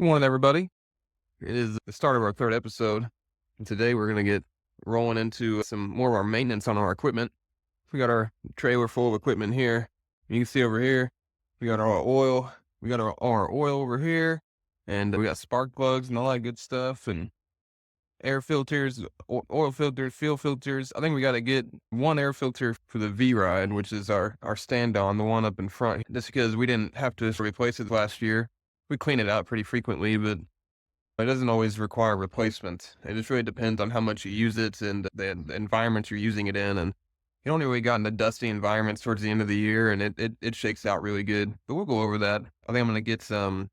Good morning, everybody. It is the start of our third episode, and today we're going to get rolling into some more of our maintenance on our equipment. We got our trailer full of equipment here. You can see over here, we got our oil. We got our oil over here, and we got spark plugs and all that good stuff, and air filters, oil filters, fuel filters. I think we got to get one air filter for the V-Ride, which is our stand-on, the one up in front, just because we didn't have to replace it last year. We clean it out pretty frequently, but it doesn't always require replacement. It just really depends on how much you use it and the environment you're using it in. And you only really got into dusty environments towards the end of the year, and it shakes out really good. But we'll go over that. I think I'm going to get some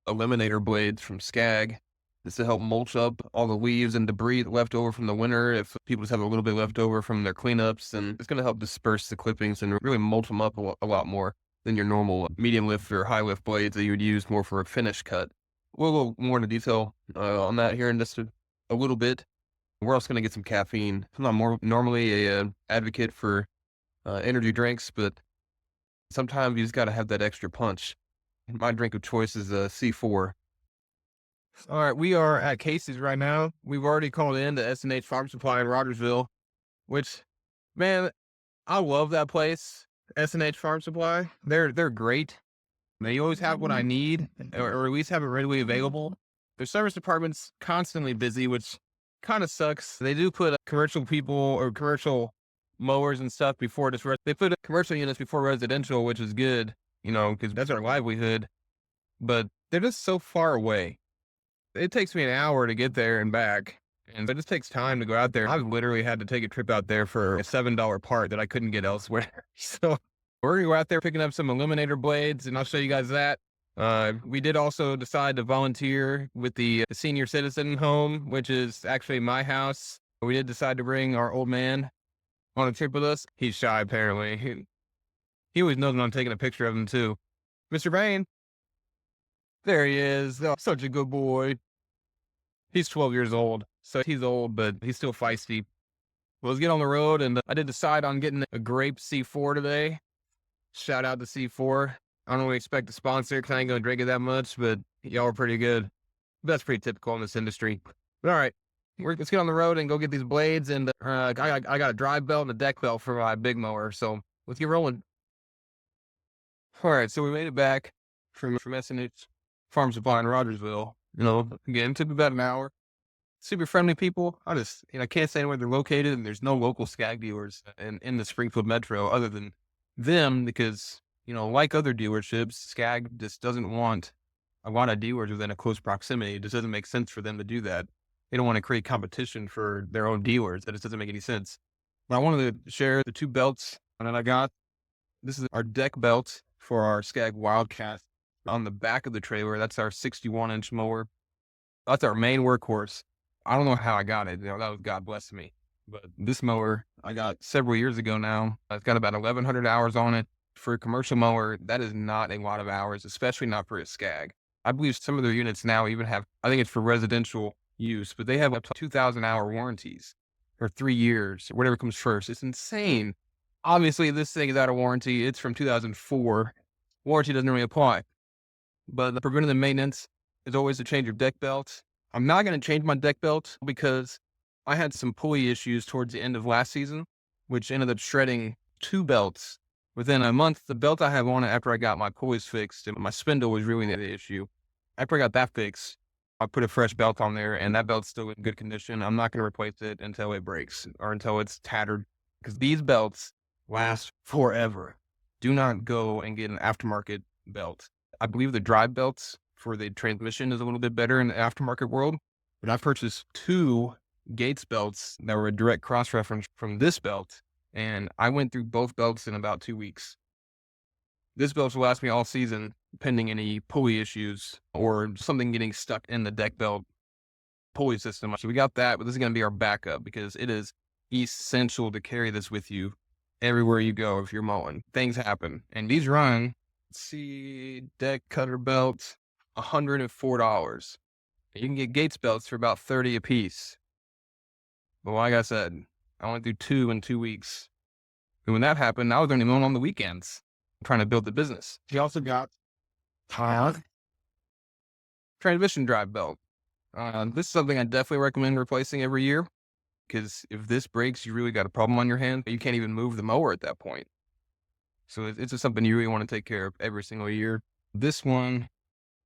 eliminator blades from Skag. This to help mulch up all the leaves and debris left over from the winter. If people just have a little bit left over from their cleanups, and it's going to help disperse the clippings and really mulch them up a lot more than your normal medium lift or high lift blades that you would use more for a finish cut. We'll go more into detail on that here in just a little bit. We're also going to get some caffeine. I'm not normally a advocate for energy drinks, but sometimes you just got to have that extra punch. My drink of choice is a C4. All right, we are at Casey's right now. We've already called in to S&H Farm Supply in Rogersville, which, man, I love that place. S&H Farm Supply. They're great. They always have what I need, or at least have it readily available. Their service department's constantly busy, which kind of sucks. They do put commercial people or commercial mowers and stuff before this. They put commercial units before residential, which is good, because that's our livelihood. But they're just so far away. It takes me an hour to get there and back, and it just takes time to go out there. I've literally had to take a trip out there for a $7 part that I couldn't get elsewhere. So we're going to go out there picking up some eliminator blades, and I'll show you guys that. We did also decide to volunteer with the senior citizen home, which is actually my house. We did decide to bring our old man on a trip with us. He's shy, apparently. He always knows when I'm taking a picture of him, too. Mr. Bain. There he is. Oh, such a good boy. He's 12 years old, so he's old, but he's still feisty. Well, let's get on the road, and I did decide on getting a grape C4 today. Shout out to C4. I don't really expect a sponsor because I ain't going to drink it that much, but y'all are pretty good. But that's pretty typical in this industry. But all right, let's get on the road and go get these blades. And I got a drive belt and a deck belt for my big mower, so let's get rolling. All right, so we made it back from S&H Farm Supply in Rogersville. Again, took about an hour. Super friendly people. I can't say where they're located, and there's no local Skag dealers in the Springfield metro other than them, because, like other dealerships, Skag just doesn't want a lot of dealers within a close proximity. It just doesn't make sense for them to do that. They don't want to create competition for their own dealers. That just doesn't make any sense. But I wanted to share the two belts that I got. This is our deck belt for our Skag Wildcat. On the back of the trailer, that's our 61-inch mower. That's our main workhorse. I don't know how I got it. That was God bless me. But this mower I got several years ago now. It's got about 1,100 hours on it. For a commercial mower, that is not a lot of hours, especially not for a Skag. I believe some of their units now even have, I think it's for residential use, but they have up to 2,000-hour warranties for 3 years, whatever comes first. It's insane. Obviously, this thing is out of warranty. It's from 2004. Warranty doesn't really apply. But the preventative maintenance is always to change your deck belt. I'm not going to change my deck belt because I had some pulley issues towards the end of last season, which ended up shredding 2 belts within a month. The belt I have on it after I got my pulleys fixed, and my spindle was really the issue. After I got that fixed, I put a fresh belt on there, and that belt's still in good condition. I'm not going to replace it until it breaks or until it's tattered, because these belts last forever. Do not go and get an aftermarket belt. I believe the drive belts for the transmission is a little bit better in the aftermarket world, but I purchased 2 Gates belts that were a direct cross-reference from this belt, and I went through both belts in about 2 weeks. This belt will last me all season, pending any pulley issues or something getting stuck in the deck belt pulley system. So we got that, but this is going to be our backup because it is essential to carry this with you everywhere you go if you're mowing. Things happen, and these run. See, deck cutter belt, $104. You can get Gates belts for about $30 a piece. But like I said, I went through 2 in 2 weeks. And when that happened, I was only mowing on the weekends, trying to build the business. He also got Transmission drive belt. This is something I definitely recommend replacing every year, because if this breaks, you really got a problem on your hand. You can't even move the mower at that point. So it's just something you really want to take care of every single year. This one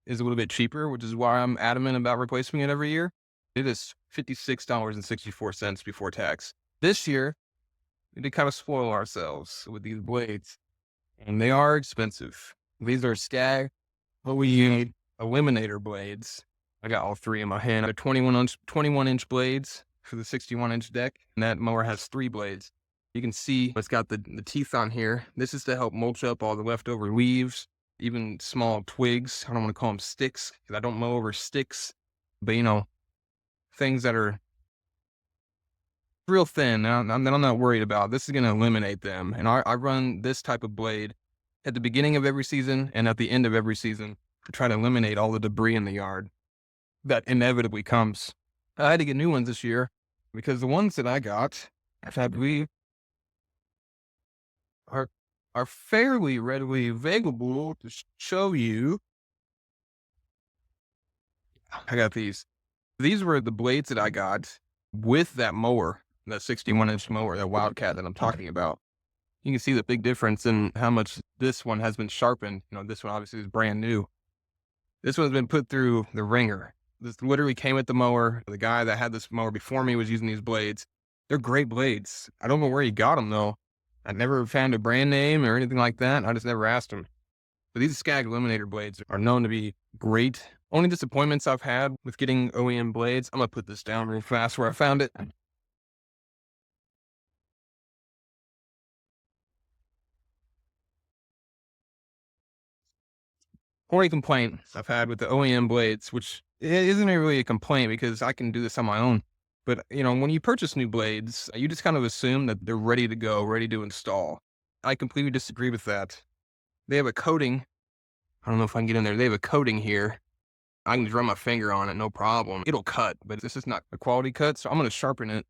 is a little bit cheaper, which is why I'm adamant about replacing it every year. It is $56.64 before tax. This year, we did kind of spoil ourselves with these blades, and they are expensive. These are Skag OEM Eliminator blades. I got all three in my hand. They're 21-inch blades for the 61-inch deck, and that mower has 3 blades. You can see it's got the teeth on here. This is to help mulch up all the leftover leaves, even small twigs. I don't want to call them sticks, because I don't mow over sticks, but things that are real thin, that I'm not worried about. This is going to eliminate them. And I run this type of blade at the beginning of every season and at the end of every season to try to eliminate all the debris in the yard that inevitably comes. I had to get new ones this year because the ones that I got, I believe, are fairly readily available to show you. I got these. These were the blades that I got with that mower, that 61-inch mower, that Wildcat that I'm talking about. You can see the big difference in how much this one has been sharpened. This one obviously is brand new. This one's been put through the ringer. This literally came with the mower. The guy that had this mower before me was using these blades. They're great blades. I don't know where he got them, though. I never found a brand name or anything like that. I just never asked him. But these Skag Eliminator blades are known to be great. Only disappointments I've had with getting OEM blades. I'm going to put this down real fast where I found it. Only complaint I've had with the OEM blades, which isn't really a complaint because I can do this on my own. But, when you purchase new blades, you just kind of assume that they're ready to go, ready to install. I completely disagree with that. They have a coating. I don't know if I can get in there. They have a coating here. I can just run my finger on it, no problem. It'll cut, but this is not a quality cut, so I'm going to sharpen it.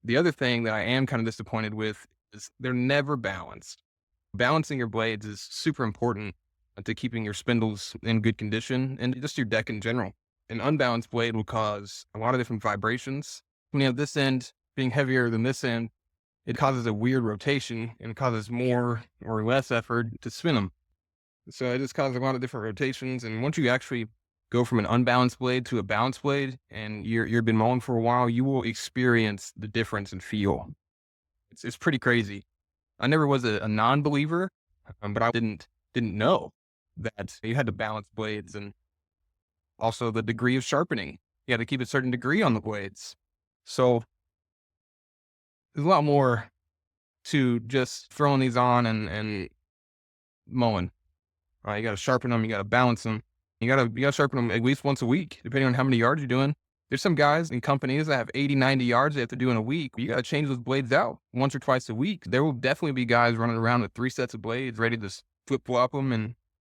The other thing that I am kind of disappointed with is they're never balanced. Balancing your blades is super important to keeping your spindles in good condition and just your deck in general. An unbalanced blade will cause a lot of different vibrations. When you have this end being heavier than this end, it causes a weird rotation and causes more or less effort to spin them. So it just causes a lot of different rotations. And once you actually go from an unbalanced blade to a balanced blade and you've been mowing for a while, you will experience the difference in feel. It's pretty crazy. I never was a non-believer, but I didn't know that you had to balance blades, and also the degree of sharpening. You had to keep a certain degree on the blades. So there's a lot more to just throwing these on and mowing. Right? You got to sharpen them. You got to balance them. You got to sharpen them at least once a week, depending on how many yards you're doing. There's some guys in companies that have 80, 90 yards they have to do in a week. You got to change those blades out once or twice a week. There will definitely be guys running around with 3 sets of blades ready to flip-flop them and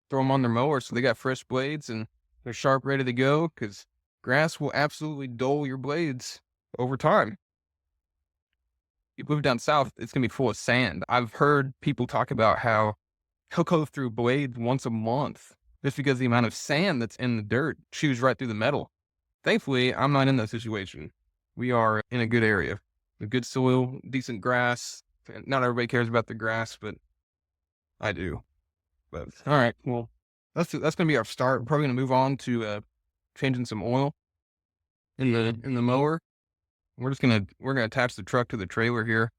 throw them on their mower so they got fresh blades and they're sharp, ready to go, because grass will absolutely dull your blades over time. You move down south, it's going to be full of sand. I've heard people talk about how he'll go through blades once a month just because the amount of sand that's in the dirt chews right through the metal. Thankfully, I'm not in that situation. We are in a good area with good soil, decent grass. Not everybody cares about the grass, but I do. But all right, well, that's going to be our start. We're probably going to move on to changing some oil in the mower. We're gonna attach the truck to the trailer here,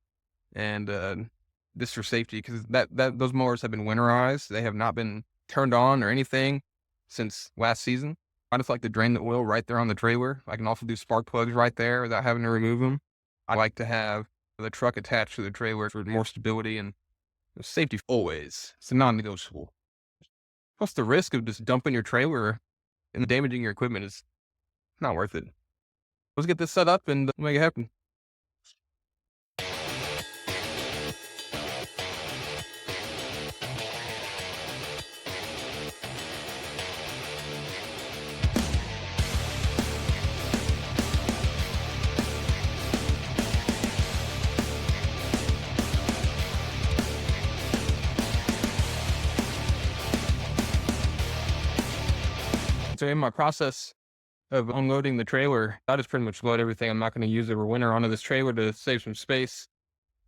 and this for safety, because those mowers have been winterized. They have not been turned on or anything since last season. I just like to drain the oil right there on the trailer. I can also do spark plugs right there without having to remove them. I like to have the truck attached to the trailer for more stability and safety always. It's a non-negotiable. Plus, the risk of just dumping your trailer and damaging your equipment is not worth it. Let's get this set up and make it happen. So in my process of unloading the trailer, I just pretty much load everything I'm not going to use over winter onto this trailer to save some space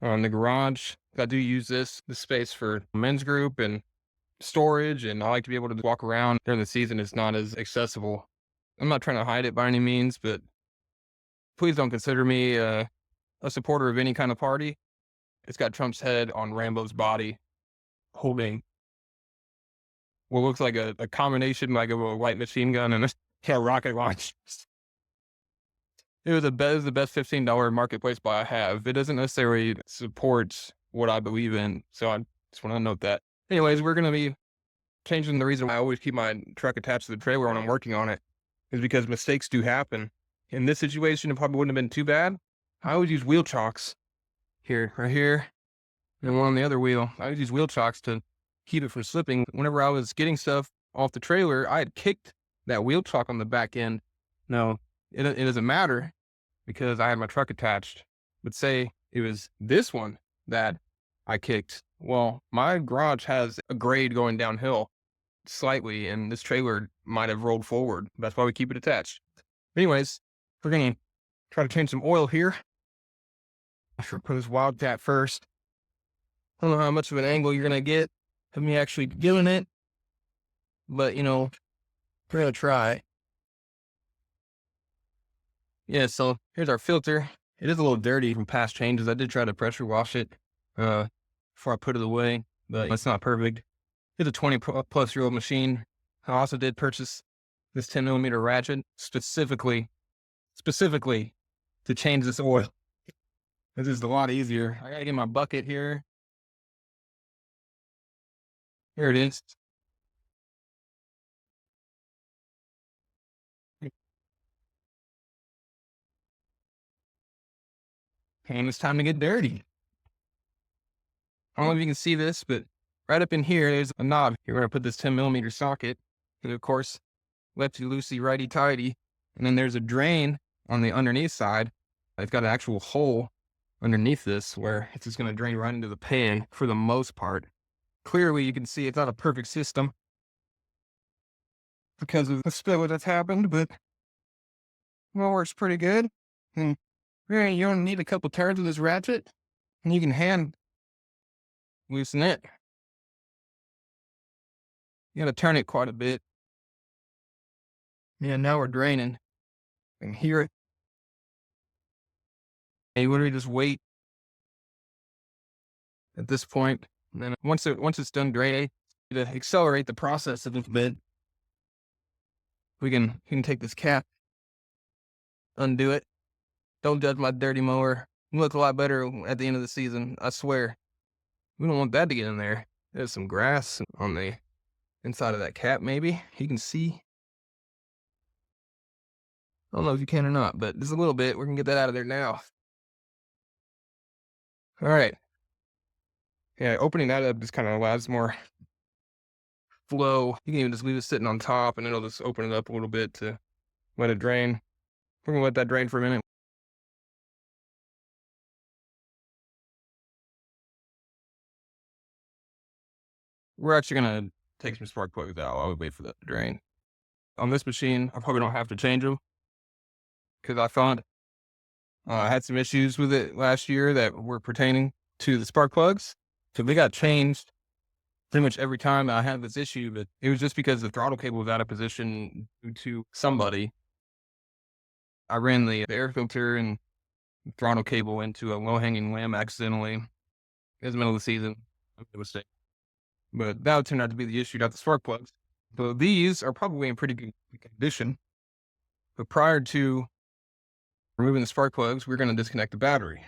on the garage. I do use this space for men's group and storage, and I like to be able to walk around during the season. It's not as accessible. I'm not trying to hide it by any means, but please don't consider me a supporter of any kind of party. It's got Trump's head on Rambo's body, holding what looks like a combination like of a light machine gun and a rocket launch. It was the best $15 marketplace buy I have. It doesn't necessarily support what I believe in, so I just want to note that. Anyways, we're going to be changing the reason why I always keep my truck attached to the trailer when I'm working on it is because mistakes do happen. In this situation, it probably wouldn't have been too bad. I always use wheel chocks here, right here, and one on the other wheel. I always use wheel chocks to keep it from slipping. Whenever I was getting stuff off the trailer, I had kicked that wheel chock on the back end. No, it doesn't matter because I had my truck attached. But say it was this one that I kicked. Well, my garage has a grade going downhill slightly, and this trailer might have rolled forward. That's why we keep it attached. Anyways, we're going to try to change some oil here. I should put this Wildcat first. I don't know how much of an angle you're going to get of me actually doing it, but, you know, we're going to try. Yeah, so here's our filter. It is a little dirty from past changes. I did try to pressure wash it before I put it away, but it's not perfect. It's a 20-plus-year-old machine. I also did purchase this 10mm ratchet specifically to change this oil. This is a lot easier. I gotta get my bucket here. Here it is. And it's time to get dirty. I don't know if you can see this, but right up in here, there's a knob. You're going to put this 10mm socket. And of course, lefty-loosey, righty-tighty. And then there's a drain on the underneath side. It's got an actual hole underneath this where it's just going to drain right into the pan for the most part. Clearly, you can see it's not a perfect system because of the spill that's happened, but well, works pretty good. And really, you only need a couple turns of this ratchet, and you can hand loosen it. You gotta turn it quite a bit. Yeah, now we're draining. I can hear it. And you literally just wait at this point. And then once it's done draining, to accelerate the process a little bit, we can take this cap, undo it. Don't judge my dirty mower. You look a lot better at the end of the season, I swear. We don't want that to get in there. There's some grass on the inside of that cap, maybe. You can see. I don't know if you can or not, but just a little bit. We're going to get that out of there now. All right. Yeah, opening that up just kind of allows more flow. You can even just leave it sitting on top, and it'll just open it up a little bit to let it drain. We're going to let that drain for a minute. We're actually going to take some spark plugs out while we wait for that to drain. On this machine, I probably don't have to change them because I found I had some issues with it last year that were pertaining to the spark plugs. So they got changed pretty much every time I had this issue, but it was just because the throttle cable was out of position due to somebody. I ran the air filter and throttle cable into a low-hanging limb accidentally. It was the middle of the season. I made a mistake. But that would turn out to be the issue, not the spark plugs. So these are probably in pretty good condition. But prior to removing the spark plugs, we're going to disconnect the battery.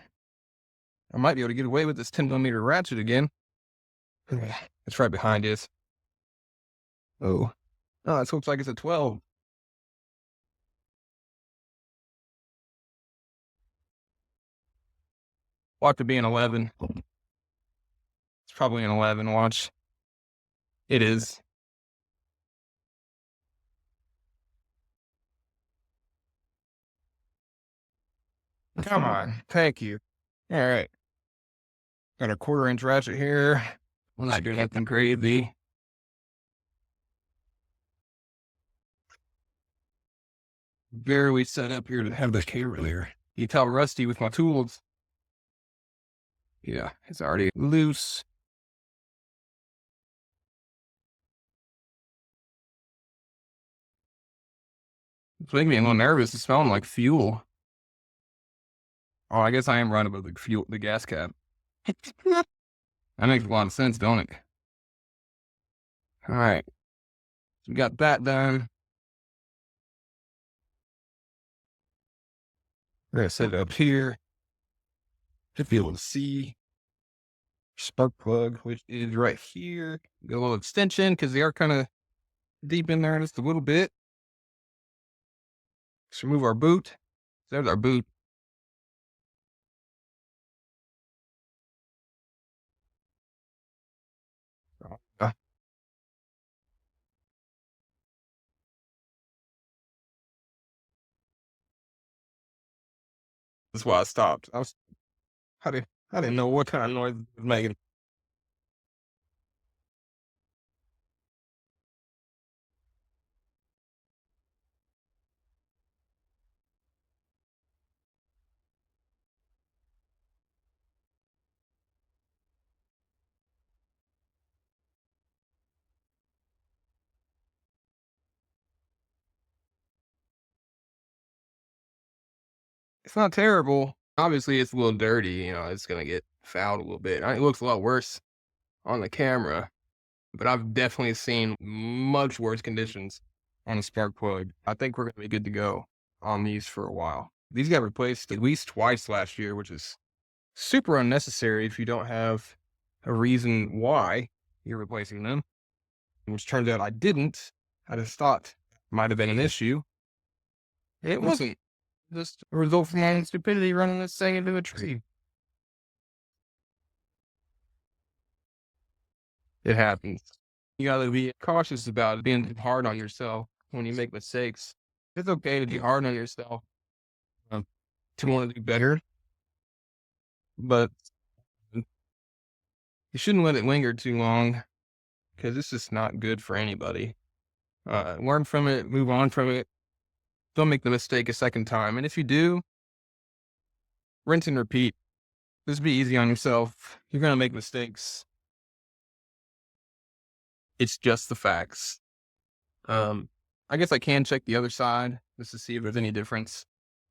I might be able to get away with this 10mm ratchet again. It's right behind us. Oh, it looks like it's a 12. Ought to be an 11. It's probably an 11. Watch. It is. Come on. Thank you. All right. Got a 1/4-inch ratchet here. We're not doing anything crazy. barely set up here to have the camera there. You tell I'm rusty with my tools. Yeah, it's already loose. It's making me a little nervous. It's smelling like fuel. Oh, I guess I am right about the gas cap. That makes a lot of sense, don't it? All right. So we got that done. We're gonna set it up here. Should be able to see spark plug, which is right here. Got a little extension because they are kind of deep in there just a little bit. Let's remove our boot. There's our boot. Uh, That's why I stopped. I didn't, I didn't know what kind of noise it was making. It's not terrible. Obviously, it's a little dirty. It's gonna get fouled a little bit. It looks a lot worse on the camera, but I've definitely seen much worse conditions on a spark plug. I think we're gonna be good to go on these for a while. These got replaced at least twice last year, which is super unnecessary if you don't have a reason why you're replacing them, which turns out I didn't. I just thought might have been an issue. It wasn't. Just a result from my own stupidity running this thing into a tree. It happens. You gotta be cautious about being hard on yourself when you make mistakes. It's okay to be hard on yourself, um, to want to do better, but you shouldn't let it linger too long because this is not good for anybody. Learn from it, move on from it. Don't make the mistake a second time. And if you do, rinse and repeat. Just be easy on yourself. You're gonna make mistakes. It's just the facts. I guess I can check the other side just to see if there's any difference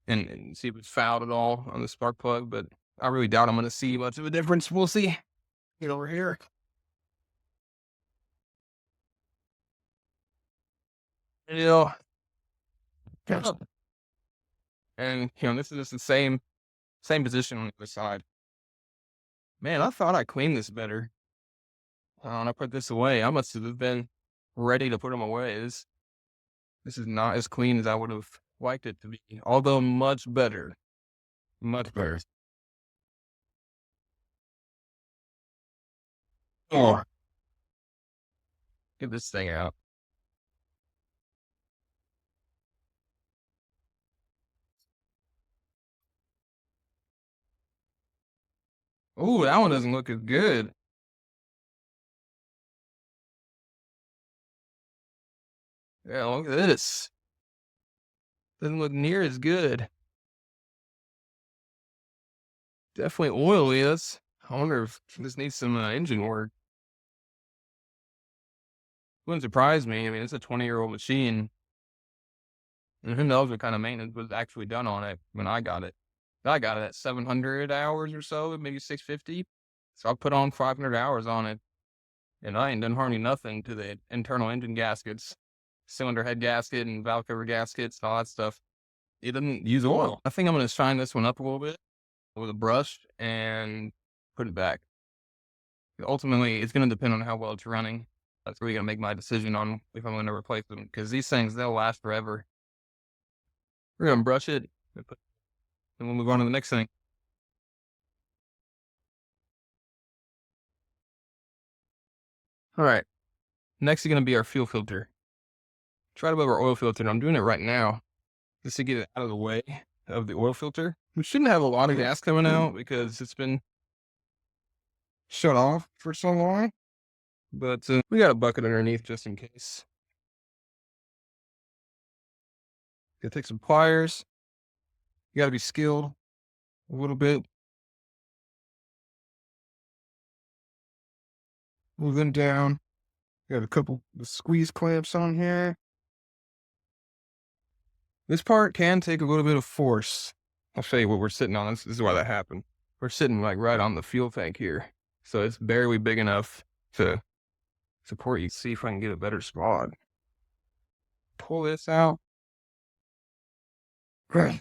and see if it's fouled at all on the spark plug, but I really doubt I'm gonna see much of a difference. We'll see. Get over here. You know, and this is just the same position on the other side. Man, I thought I cleaned this better. When I put this away, I must have been ready to put them away. This is not as clean as I would have liked it to be, although much better. Much better. Oh, get this thing out. Oh, that one doesn't look as good. Yeah, look at this. Doesn't look near as good. Definitely oily. I wonder if this needs some engine work. Wouldn't surprise me. I mean, it's a 20-year-old machine. And who knows what kind of maintenance was actually done on it when I got it. I got it at 700 hours or so, maybe 650. So I put on 500 hours on it. And I ain't done hardly nothing to the internal engine gaskets, cylinder head gasket and valve cover gaskets and all that stuff. It doesn't use oil. I think I'm going to shine this one up a little bit with a brush and put it back. Ultimately, it's going to depend on how well it's running. That's really going to make my decision on if I'm going to replace them, because these things, they'll last forever. We're going to brush it, and we'll move on to the next thing. All right. Next is going to be our fuel filter. Try to above our oil filter, and I'm doing it right now just to get it out of the way of the oil filter. We shouldn't have a lot of gas coming out because it's been shut off for so long, but we got a bucket underneath just in case. Gotta take some pliers. You gotta be skilled a little bit. Move them down. Got a couple of squeeze clamps on here. This part can take a little bit of force. I'll show you what we're sitting on. This is why that happened. We're sitting like right on the fuel tank here. So it's barely big enough to support you. See if I can get a better spot. Pull this out. So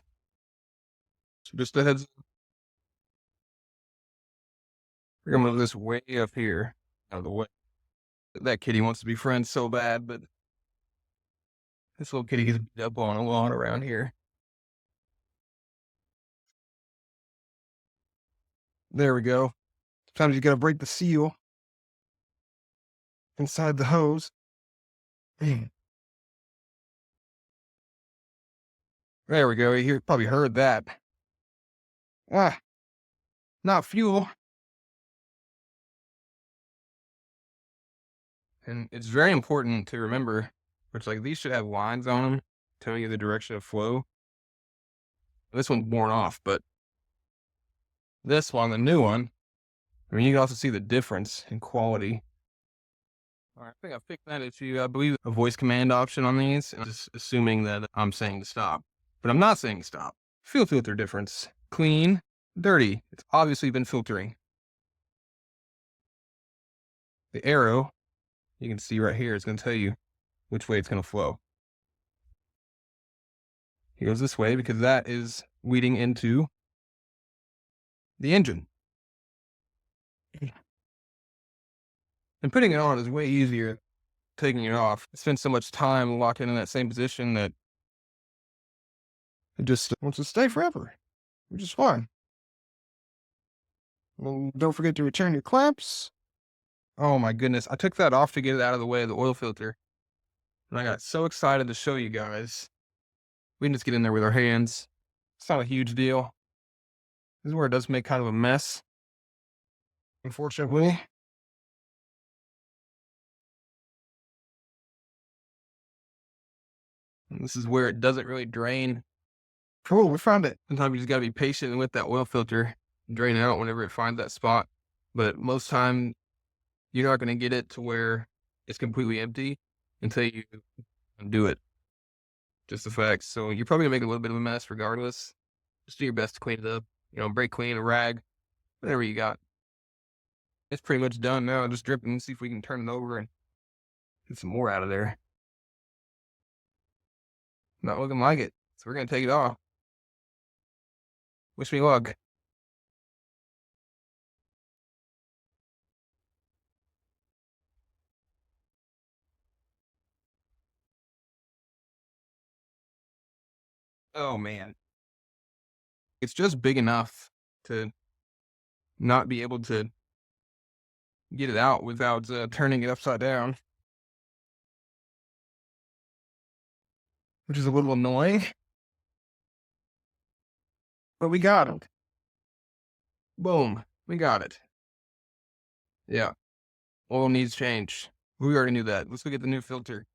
just a heads up. We're gonna move this way up here out of the way. That kitty wants to be friends so bad, but this little kitty gets beat up on a lot around here. There we go. Sometimes you gotta break the seal inside the hose. There we go. You probably heard that. Ah, not fuel. And it's very important to remember, which like these should have lines on them telling you the direction of flow. This one's worn off, but this one, the new one, I mean, you can also see the difference in quality. All right, I think I fixed that issue. I believe a voice command option on these, and just assuming that I'm saying to stop, but I'm not saying stop. Fuel filter difference: clean, dirty. It's obviously been filtering. The arrow you can see right here is going to tell you which way it's going to flow. It goes this way because that is leading into the engine. And putting it on is way easier than taking it off. I spend so much time locked in that same position that it just wants to stay forever, which is fine. Well, don't forget to return your clamps. Oh my goodness, I took that off to get it out of the way of the oil filter. And I got so excited to show you guys. We can just get in there with our hands. It's not a huge deal. This is where it does make kind of a mess, unfortunately. And this is where it doesn't really drain. Cool, we found it. Sometimes you just gotta be patient with that oil filter, drain it out whenever it finds that spot. But most time, you're not gonna get it to where it's completely empty until you do it. Just the facts. So you're probably gonna make a little bit of a mess regardless. Just do your best to clean it up. You know, brake clean, a rag, whatever you got. It's pretty much done now. Just dripping and see if we can turn it over and get some more out of there. Not looking like it. So we're gonna take it off. Wish me luck. Oh man. It's just big enough to not be able to get it out without turning it upside down, which is a little annoying. But we got it. Boom. We got it. Yeah. Oil needs change. We already knew that. Let's go get the new filter.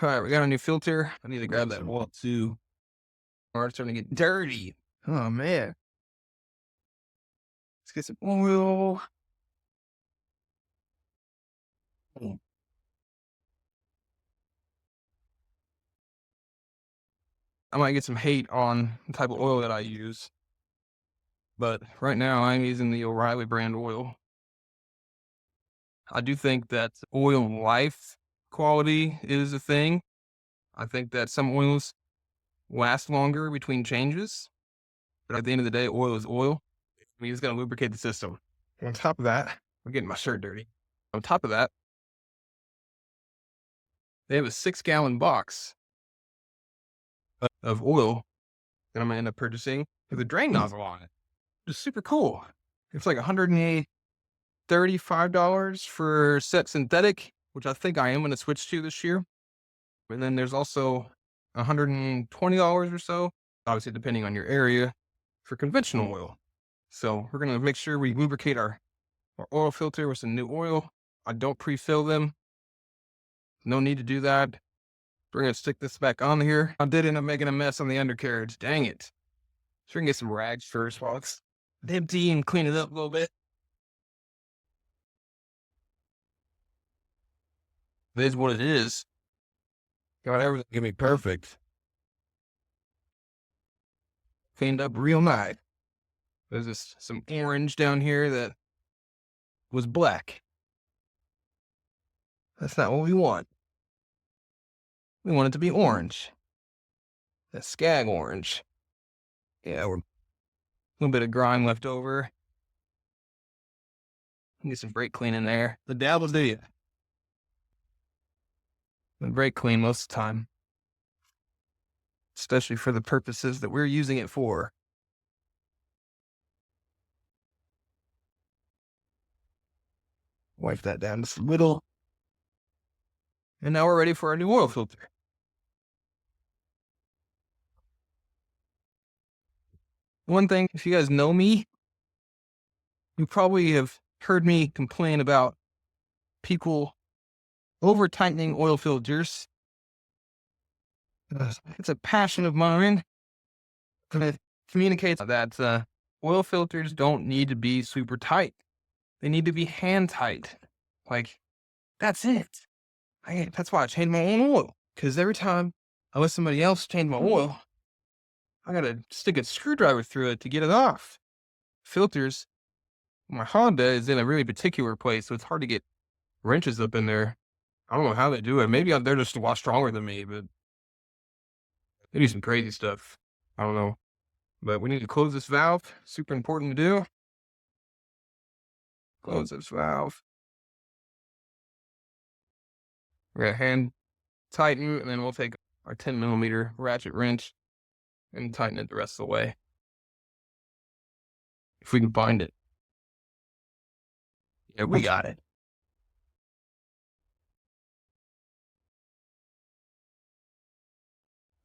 All right, we got a new filter. I need to grab that oil too. Or it's starting to get dirty. Oh man. Let's get some oil. I might get some hate on the type of oil that I use. But right now I'm using the O'Reilly brand oil. I do think that oil life quality is a thing. I think that some oils last longer between changes. But at the end of the day, oil is oil. I mean, it's going to lubricate the system. On top of that, I'm getting my shirt dirty. On top of that, they have a 6-gallon box of oil that I'm going to end up purchasing. with a drain nozzle on it. It's super cool. It's like $135 for set synthetic, which I think I am going to switch to this year. And then there's also $120 or so, obviously depending on your area, for conventional oil. So we're going to make sure we lubricate our oil filter with some new oil. I don't pre-fill them. No need to do that. We're going to stick this back on here. I did end up making a mess on the undercarriage. Dang it. So we're going to get some rags first while it's empty and clean it up a little bit. It is what it is. Got everything to be perfect. Cleaned up real nice. There's some orange down here that was black. That's not what we want. We want it to be orange. That skag orange. Yeah, we're a little bit of grime left over. Get some brake clean in there. The dab will do you. The brake clean most of the time. Especially for the purposes that we're using it for. Wipe that down just a little. And now we're ready for our new oil filter. One thing, if you guys know me, you probably have heard me complain about people over-tightening oil filters. It's a passion of mine. It communicates that oil filters don't need to be super tight. They need to be hand tight. Like, that's it. That's why I change my own oil. Because every time I let somebody else change my oil, I gotta stick a screwdriver through it to get it off. Filters, my Honda is in a really particular place, so it's hard to get wrenches up in there. I don't know how they do it. Maybe they're just a lot stronger than me, but they do some crazy stuff. I don't know. But we need to close this valve. Super important to do. Close this valve. We're gonna hand tighten, and then we'll take our 10mm ratchet wrench and tighten it the rest of the way. If we can find it. Yeah, we got it.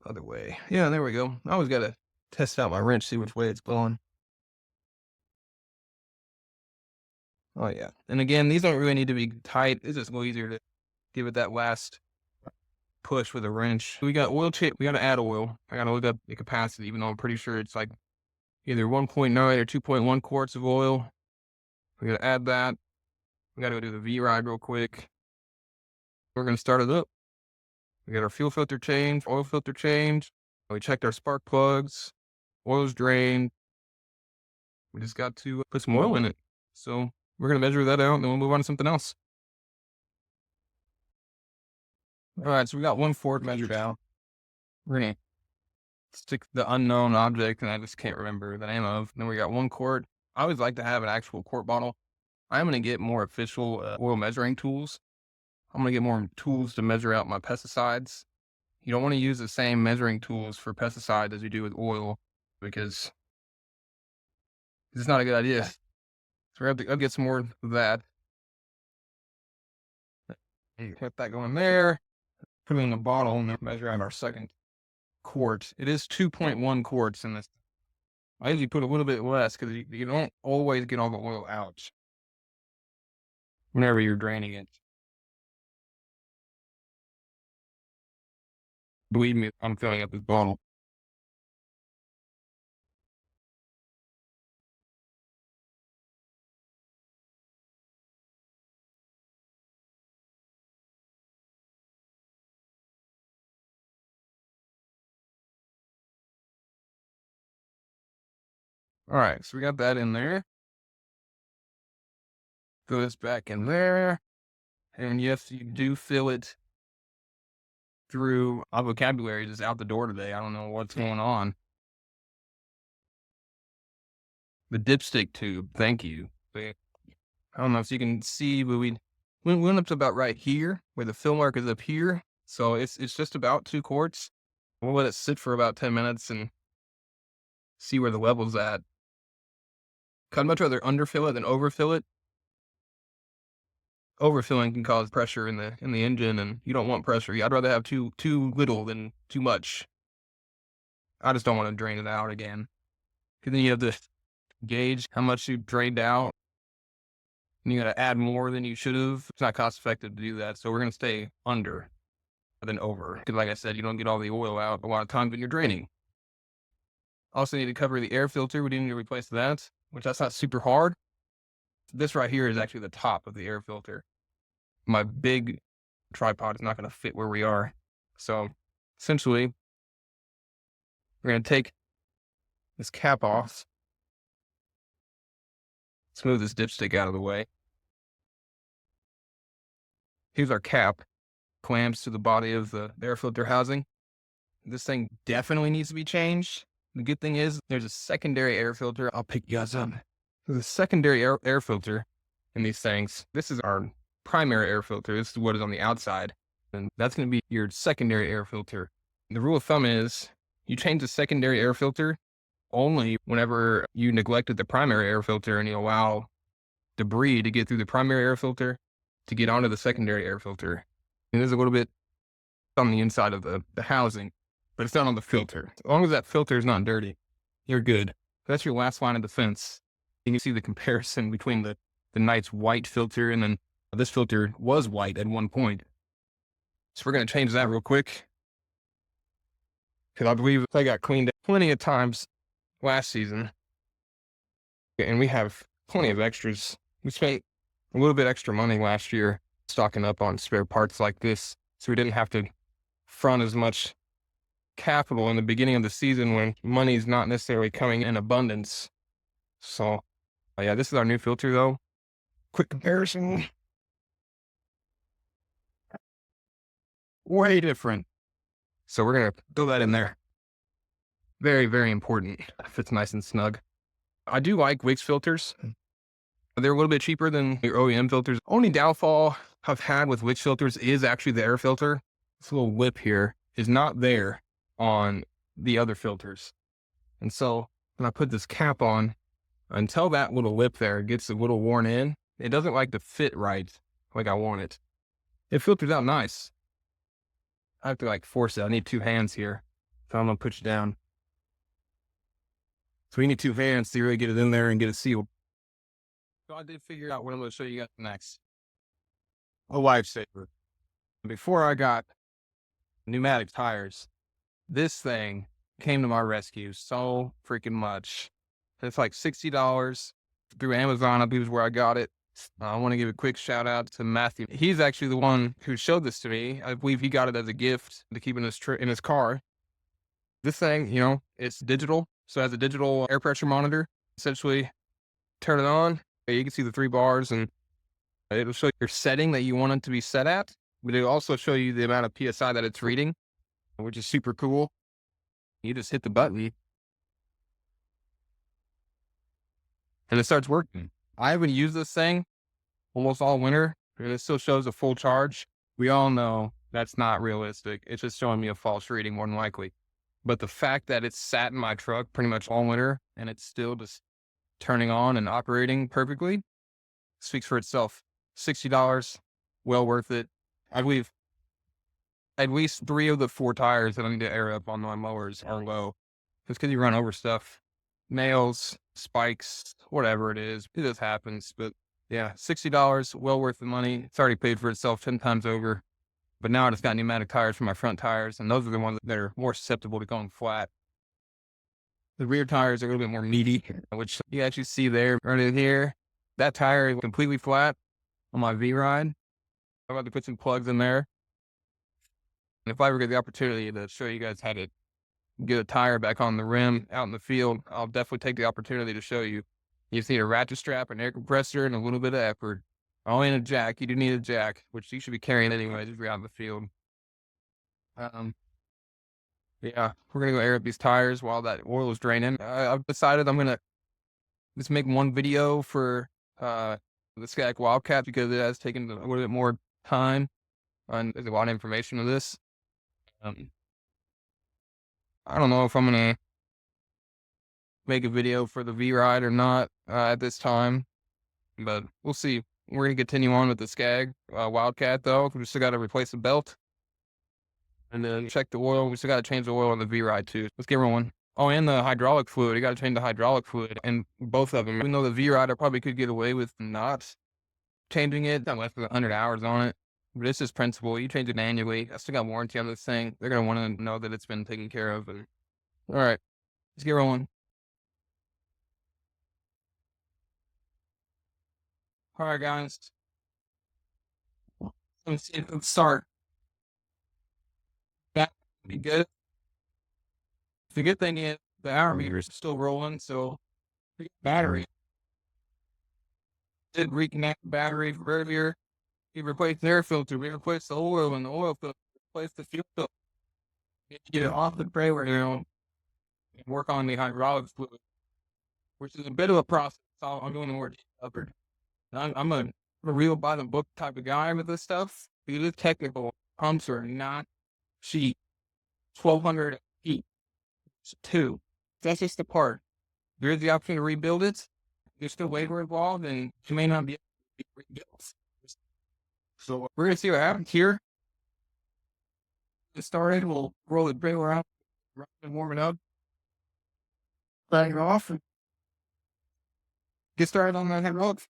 Other way. Yeah, there we go. I always gotta test out my wrench, see which way it's going. Oh yeah. And again, these don't really need to be tight. It's just a little easier to give it that last push with a wrench. We got oil change. We gotta add oil. I gotta look up the capacity, even though I'm pretty sure it's like either 1.9 or 2.1 quarts of oil. We gotta add that. We gotta go do the V-ride real quick. We're gonna start it up. We got our fuel filter change, oil filter change. We checked our spark plugs. Oil's drained. We just got to put some oil in it. So we're gonna measure that out, and then we'll move on to something else. All right, so we got 1 quart measured out. We're gonna stick the unknown object, and I just can't remember the name of. Then we got 1 quart. I always like to have an actual quart bottle. I'm gonna get more official oil measuring tools. I'm gonna get more tools to measure out my pesticides. You don't want to use the same measuring tools for pesticides as you do with oil, because it's not a good idea. So I'll get some more of that. Put that going there. Put it in a bottle and then measure out our second quart. It is 2.1 quarts in this. I usually put a little bit less because you don't always get all the oil out whenever you're draining it. Believe me, I'm filling up this bottle. All right, so we got that in there. Fill this back in there. And yes, you do fill it through. Our vocabulary is out the door today. I don't know what's going on. The dipstick tube. Thank you. I don't know if you can see, but we went up to about right here where the fill mark is up here. So it's just about 2 quarts. We'll let it sit for about 10 minutes and see where the level's at. 'Cause I'd much rather underfill it than overfill it. Overfilling can cause pressure in the engine, and you don't want pressure. I'd rather have too little than too much. I just don't want to drain it out again. Because then you have to gauge how much you drained out, and you got to add more than you should have. It's not cost effective to do that, so we're gonna stay under than over. Because like I said, you don't get all the oil out a lot of times when you're draining. Also need to cover the air filter. We need to replace that, which that's not super hard. This right here is actually the top of the air filter. My big tripod is not going to fit where we are. So essentially, we're going to take this cap off, smooth this dipstick out of the way. Here's our cap, clamps to the body of the air filter housing. This thing definitely needs to be changed. The good thing is there's a secondary air filter. I'll pick you guys up. There's a secondary air filter in these things. This is our primary air filter. This is what is on the outside. And that's going to be your secondary air filter. The rule of thumb is you change the secondary air filter only whenever you neglected the primary air filter and you allow debris to get through the primary air filter to get onto the secondary air filter. And there's a little bit on the inside of the housing, but it's not on the filter. As long as that filter is not dirty, you're good. That's your last line of defense. You can see the comparison between the Knight's white filter and then this filter was white at one point. So we're going to change that real quick. Because I believe they got cleaned up plenty of times last season. And we have plenty of extras. We spent a little bit extra money last year stocking up on spare parts like this. So we didn't have to front as much capital in the beginning of the season when money's not necessarily coming in abundance. So yeah, this is our new filter though. Quick comparison. Way different. So we're going to throw that in there. Very, very important. Fits nice and snug. I do like Wix filters. They're a little bit cheaper than your OEM filters. Only downfall I've had with Wix filters is actually the air filter. This little lip here is not there on the other filters. And so when I put this cap on, until that little lip there gets a little worn in, it doesn't like to fit right like I want it. It filters out nice. I have to like force it. I need two hands here. So I'm going to put you down. So we need two hands to really get it in there and get it sealed. So I did figure out what I'm going to show you guys next. A lifesaver. Before I got pneumatic tires, this thing came to my rescue so freaking much. It's like $60 through Amazon. I believe is where I got it. I want to give a quick shout out to Matthew. He's actually the one who showed this to me. I believe he got it as a gift to keep in his car. This thing, you know, it's digital. So it has a digital air pressure monitor. Essentially, turn it on. You can see the 3 bars and it'll show your setting that you want it to be set at. But it'll also show you the amount of PSI that it's reading, which is super cool. You just hit the button and it starts working. I haven't used this thing almost all winter, and it still shows a full charge. We all know that's not realistic. It's just showing me a false reading more than likely. But the fact that it's sat in my truck pretty much all winter and it's still just turning on and operating perfectly speaks for itself. $60, well worth it. I believe at least 3 of the 4 tires that I need to air up on my mowers are low. Just because you run over stuff. Nails, spikes, whatever it is. It just happens. But yeah, $60, well worth the money. It's already paid for itself 10 times over. But now I just got pneumatic tires for my front tires, and those are the ones that are more susceptible to going flat. The rear tires are a little bit more meaty, which you actually see there, right in here. That tire is completely flat on my V-Ride. I'm about to put some plugs in there. And if I ever get the opportunity to show you guys how to get a tire back on the rim out in the field, I'll definitely take the opportunity to show you. You just need a ratchet strap, an air compressor, and a little bit of effort. Oh, and a jack. You do need a jack, which you should be carrying anyways if you're out in the field. Yeah, we're going to go air up these tires while that oil is draining. I've decided I'm going to just make one video for the Skag Wildcat because it has taken a little bit more time and there's a lot of information on this. I don't know if I'm going to make a video for the V-Ride or not at this time, but we'll see. We're going to continue on with the Skag Wildcat, though. We still got to replace the belt and then check the oil. We still got to change the oil on the V-Ride, too. Let's get rolling. Oh, and the hydraulic fluid. You got to change the hydraulic fluid and both of them. Even though the V-Ride, I probably could get away with not changing it. Got less than 100 hours on it. But this is principle. You change it annually. I still got warranty on this thing. They're going to want to know that it's been taken care of. And all right, let's get rolling. All right, guys. Let's start. That would be good. The good thing is the hour meter is still rolling, so the battery did reconnect the battery earlier. We replaced the air filter, we replaced the oil and the oil filter, replaced the fuel filter. Get it off the trailer now and work on the hydraulic fluid, which is a bit of a process. I'm doing the more covered. I'm a real by the book type of guy with this stuff. Because technical pumps are not cheap. 1,200 feet. It's two. That's just the part. There's the option to rebuild it. There's still labor involved, and you may not be able to rebuilt. So we're gonna see what happens here. Get started. We'll roll the trailer out and warm it up. Back it off and get started on that hydraulic.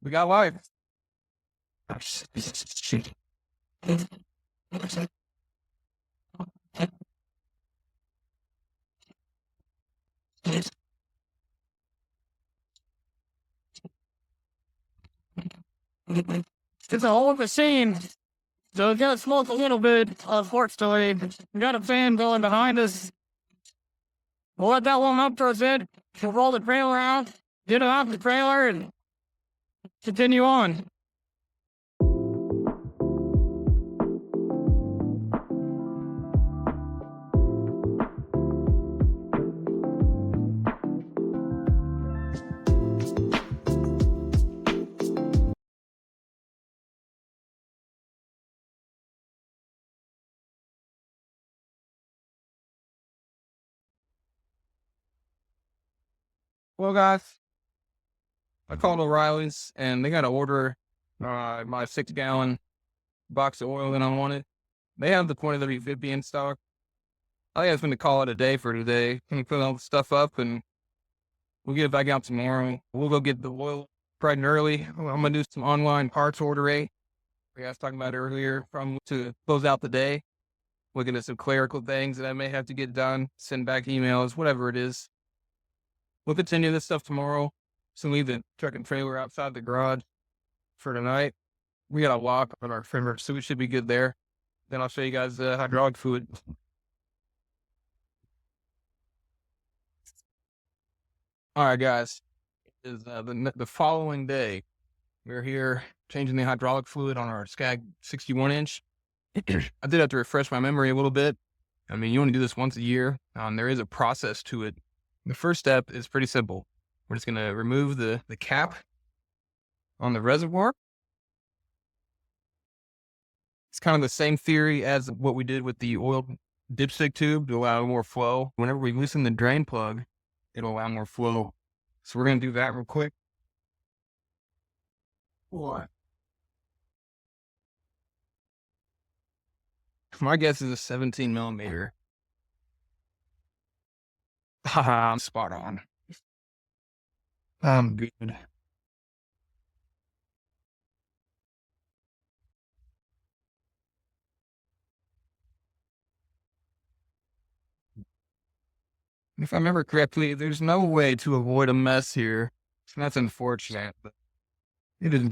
We got live. It's a whole machine. So it's gonna smoke a little bit, unfortunately. We got a fan going behind us. We'll let that one up for a bit. We'll roll the trailer out, get it off the trailer, and continue on. Well, guys, I called O'Reilly's and they got to order my 6-gallon box of oil that I wanted. They have the 20W50 in stock. I think I was going to call it a day for today. Can you put all the stuff up and we'll get it back out tomorrow. We'll go get the oil bright and early. I'm going to do some online parts ordering. We guys talking about earlier from to close out the day. Looking at some clerical things that I may have to get done, send back emails, whatever it is. We'll continue this stuff tomorrow. So leave the truck and trailer outside the garage for tonight. We got a lock on our framework, so we should be good there. Then I'll show you guys the hydraulic fluid. All right, guys. It is the following day. We're here changing the hydraulic fluid on our Skag 61-inch. I did have to refresh my memory a little bit. I mean, you only do this once a year. There is a process to it. The first step is pretty simple. We're just going to remove the cap on the reservoir. It's kind of the same theory as what we did with the oil dipstick tube to allow more flow. Whenever we loosen the drain plug, it'll allow more flow. So we're going to do that real quick. What? My guess is a 17 millimeter. Haha, I'm spot on. I'm good. If I remember correctly, there's no way to avoid a mess here. So that's unfortunate, but it is.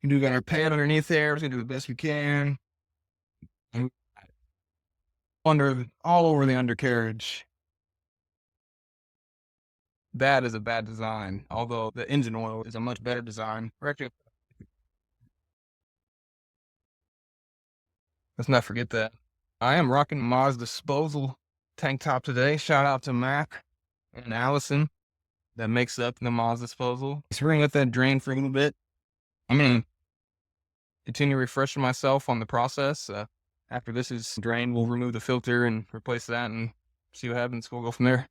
We do got our pad underneath there. We're gonna do the best we can. All over the undercarriage. That is a bad design, although the engine oil is a much better design. Let's not forget that. I am rocking Maz disposal tank top today. Shout out to Mac and Allison that makes up the Maw's disposal. So we're gonna let that drain for a little bit. I'm gonna continue refreshing myself on the process. After this is drained, we'll remove the filter and replace that and see what happens. We'll go from there.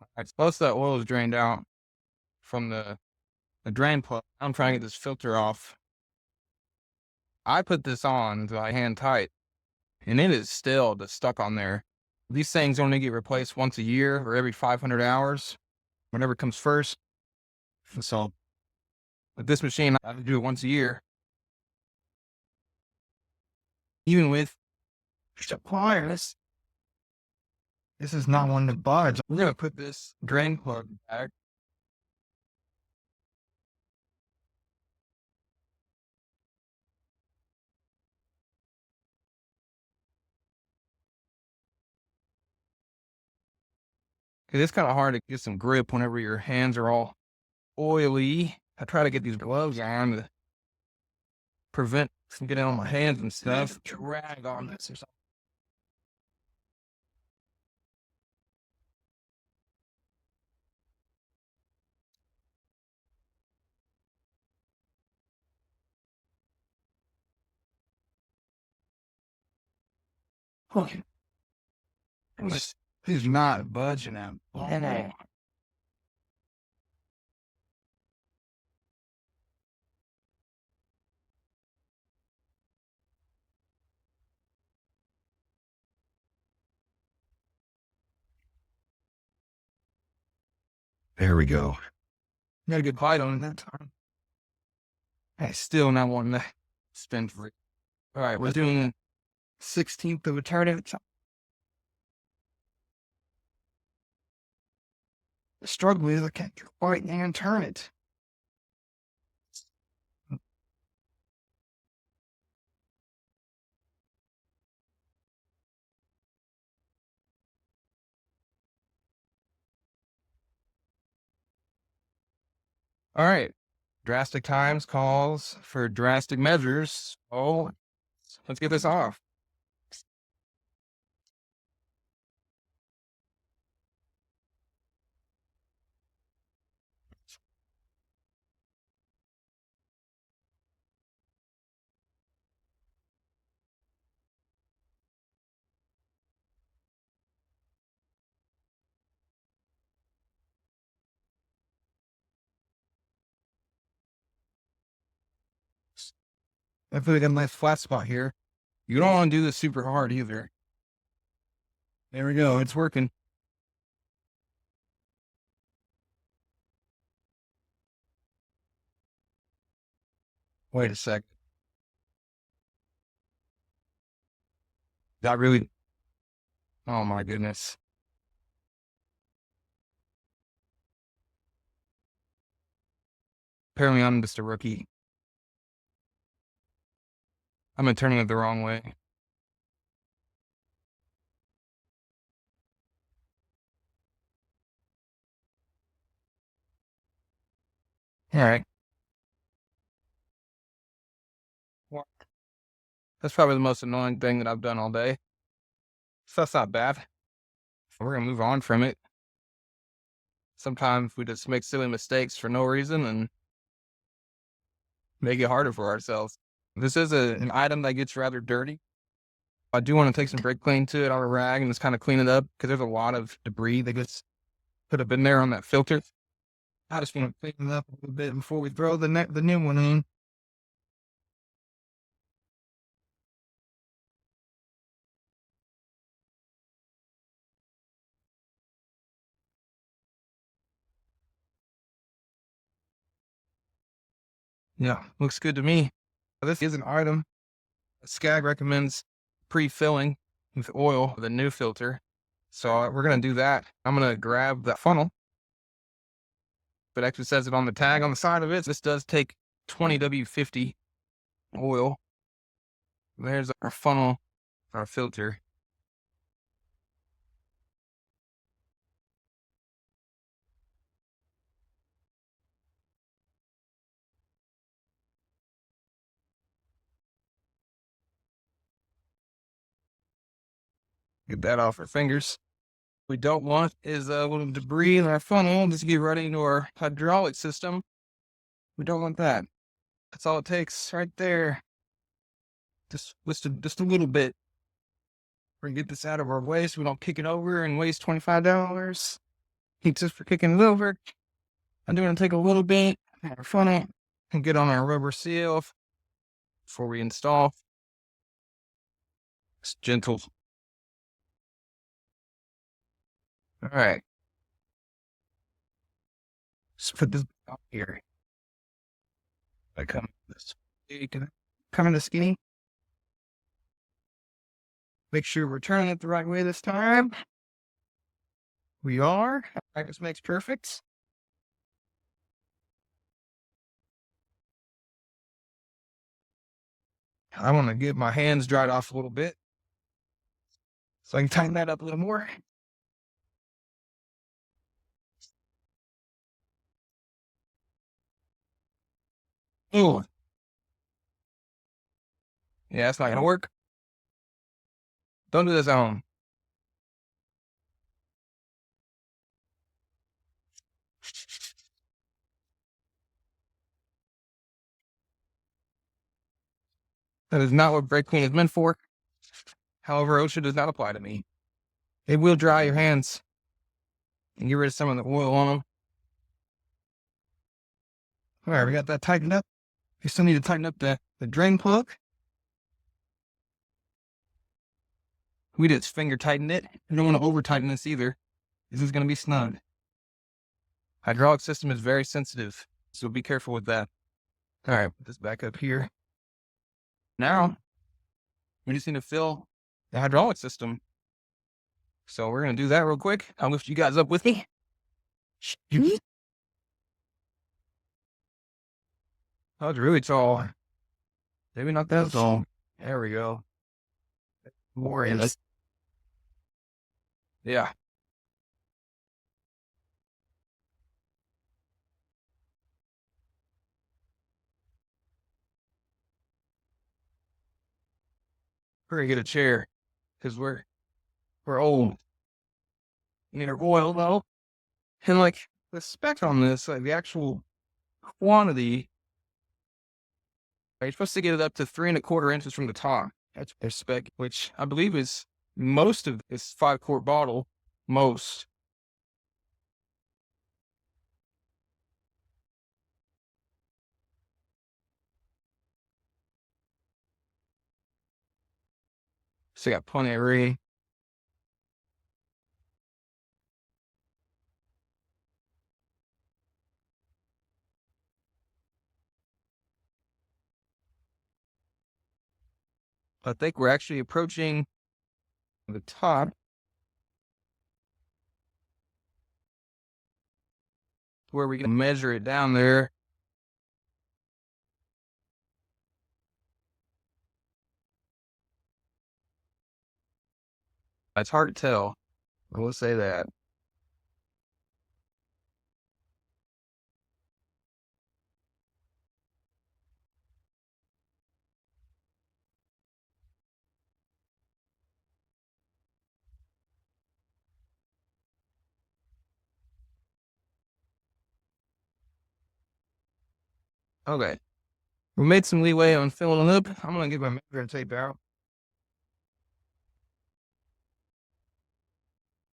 All right, most of that oil is drained out from the drain plug. I'm trying to get this filter off. I put this on to hand tight, and it is still just stuck on there. These things only get replaced once a year or every 500 hours, whatever comes first. So with this machine, I have to do it once a year. Even with pliers, this is not one to budge. We're gonna put this drain plug back. Cause it's kind of hard to get some grip whenever your hands are all oily. I try to get these gloves on to prevent from getting on my hands and stuff. Drag on this or something. Okay. He's not budging out. There we go. Got a good bite on it that time. Hey, still not wanting to spin free. All right, we're doing 16th of a turn at a time. The struggle is I can't quite and turn it. All right. Drastic times calls for drastic measures. Oh, let's get this off. I feel like I got a nice flat spot here. You don't want to do this super hard either. There we go. It's working. Wait a sec. That really. Oh my goodness. Apparently, I'm just a rookie. I'm turning it the wrong way. All right. Well, that's probably the most annoying thing that I've done all day. So that's not bad. We're going to move on from it. Sometimes we just make silly mistakes for no reason and make it harder for ourselves. This is an item that gets rather dirty. I do want to take some brake clean to it on a rag and just kind of clean it up because there's a lot of debris that gets put up in there on that filter. I just want to clean it up a little bit before we throw the new one in. Yeah, looks good to me. This is an item SCAG recommends pre-filling with oil with a new filter. So we're going to do that. I'm going to grab the funnel. But it actually says it on the tag on the side of it. This does take 20 W50 oil. There's our funnel, our filter. Get that off our fingers. What we don't want is a little debris in our funnel just get running into our hydraulic system. We don't want that. That's all it takes right there. Just a little bit. We're gonna get this out of our way so we don't kick it over and waste $25. Just for kicking it over. I'm gonna take a little bit out our funnel and get on our rubber seal before we install. It's gentle. All right. Let's put this out here. I come this. You can come in the skinny. Make sure we're turning it the right way this time. We are. Practice makes perfect. I want to get my hands dried off a little bit so I can tighten that up a little more. Oh, yeah, that's not gonna work. Don't do this at home. That is not what brake clean is meant for. However, OSHA does not apply to me. It will dry your hands and get rid of some of the oil on them. All right, we got that tightened up. We still need to tighten up the drain plug. We just finger tighten it. You don't want to over tighten this either. This is going to be snug. Hydraulic system is very sensitive, so be careful with that. All right, put this back up here. Now, we just need to fill the hydraulic system. So we're going to do that real quick. I'll lift you guys up with me. That was really tall. Maybe not that tall. There we go. More in this. Yeah. We're gonna get a chair because we're old. We need our oil though. And like the spec on this, like the actual quantity, you're supposed to get it up to 3¼ inches from the top. That's their spec, which I believe is most of this 5-quart bottle. Most. So you got plenty of room. I think we're actually approaching the top where we can measure it down there. It's hard to tell. I will say that. Okay. We made some leeway on filling it up. I'm gonna get my measuring tape out.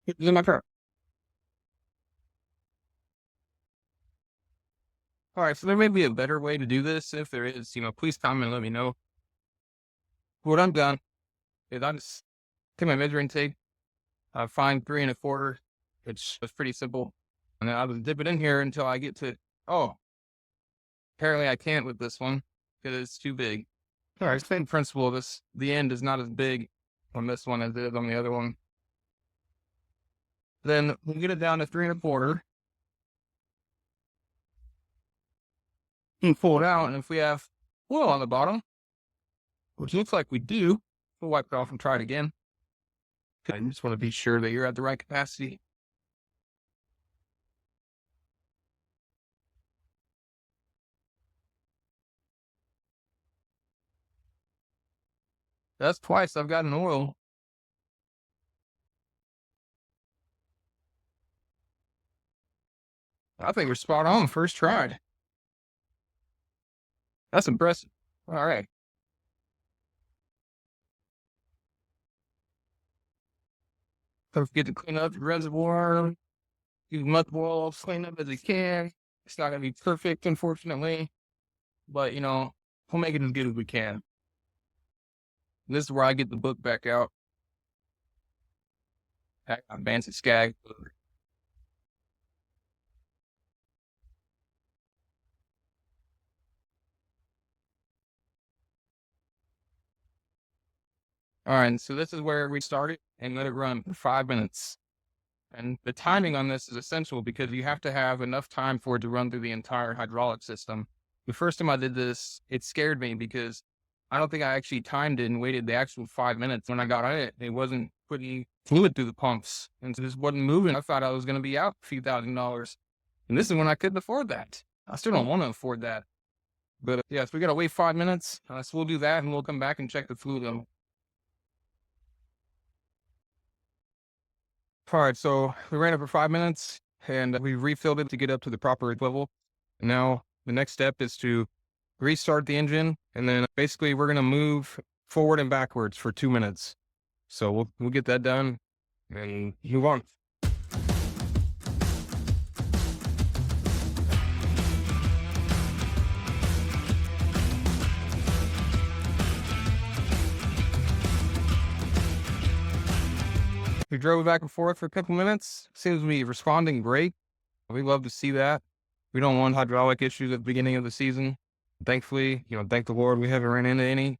It's in my car. All right, so there may be a better way to do this. If there is, please comment and let me know. What I'm done is I just take my measuring tape, find 3¼ which was pretty simple, and then I'll just dip it in here until I get to. Oh, apparently I can't with this one because it's too big. All right, same principle. The end is not as big on this one as it is on the other one. Then we get it down to 3¼ and pull it out. And if we have oil on the bottom, which looks like we do, we'll wipe it off and try it again. I just want to be sure that you're at the right capacity. That's twice I've gotten oil. I think we're spot on first try. That's impressive. All right. Don't forget to clean up the reservoir. Use much oil, clean up as you can. It's not going to be perfect, unfortunately, but we'll make it as good as we can. And this is where I get the book back out. I got fancy skag. All right, so this is where we started and let it run for 5 minutes. And the timing on this is essential because you have to have enough time for it to run through the entire hydraulic system. The first time I did this, it scared me because I don't think I actually timed it and waited the actual 5 minutes. When I got on it, it wasn't putting fluid through the pumps. And so this wasn't moving. I thought I was going to be out a few $1,000s. And this is when I couldn't afford that. I still don't want to afford that. But yeah, so we got to wait 5 minutes. So we'll do that and we'll come back and check the fluid level. All right, so we ran it for 5 minutes and we refilled it to get up to the proper level. Now the next step is to restart the engine, and then basically we're gonna move forward and backwards for 2 minutes. So we'll get that done and move on. We drove back and forth for a couple minutes. Seems to be responding great. We love to see that. We don't want hydraulic issues at the beginning of the season. Thankfully, thank the Lord, we haven't ran into any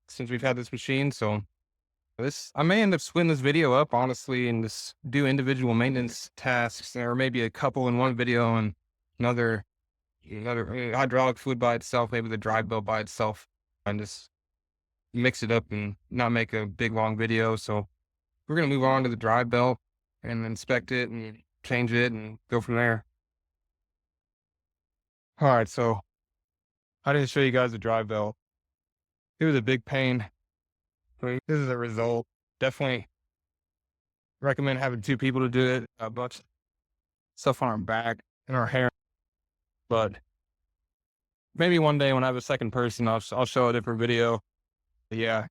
since we've had this machine. So I may end up splitting this video up, honestly, and just do individual maintenance tasks, or maybe a couple in one video and another hydraulic fluid by itself, maybe the drive belt by itself, and just mix it up and not make a big long video. So we're going to move on to the drive belt and inspect it and change it and go from there. All right, so I didn't show you guys the drive belt. It was a big pain. This is a result. Definitely recommend having 2 people to do it. A bunch of stuff on our back and our hair. But maybe one day when I have a second person, I'll show a different video. But yeah,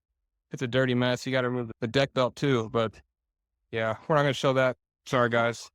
it's a dirty mess. You got to remove the deck belt too. But yeah, we're not going to show that. Sorry, guys.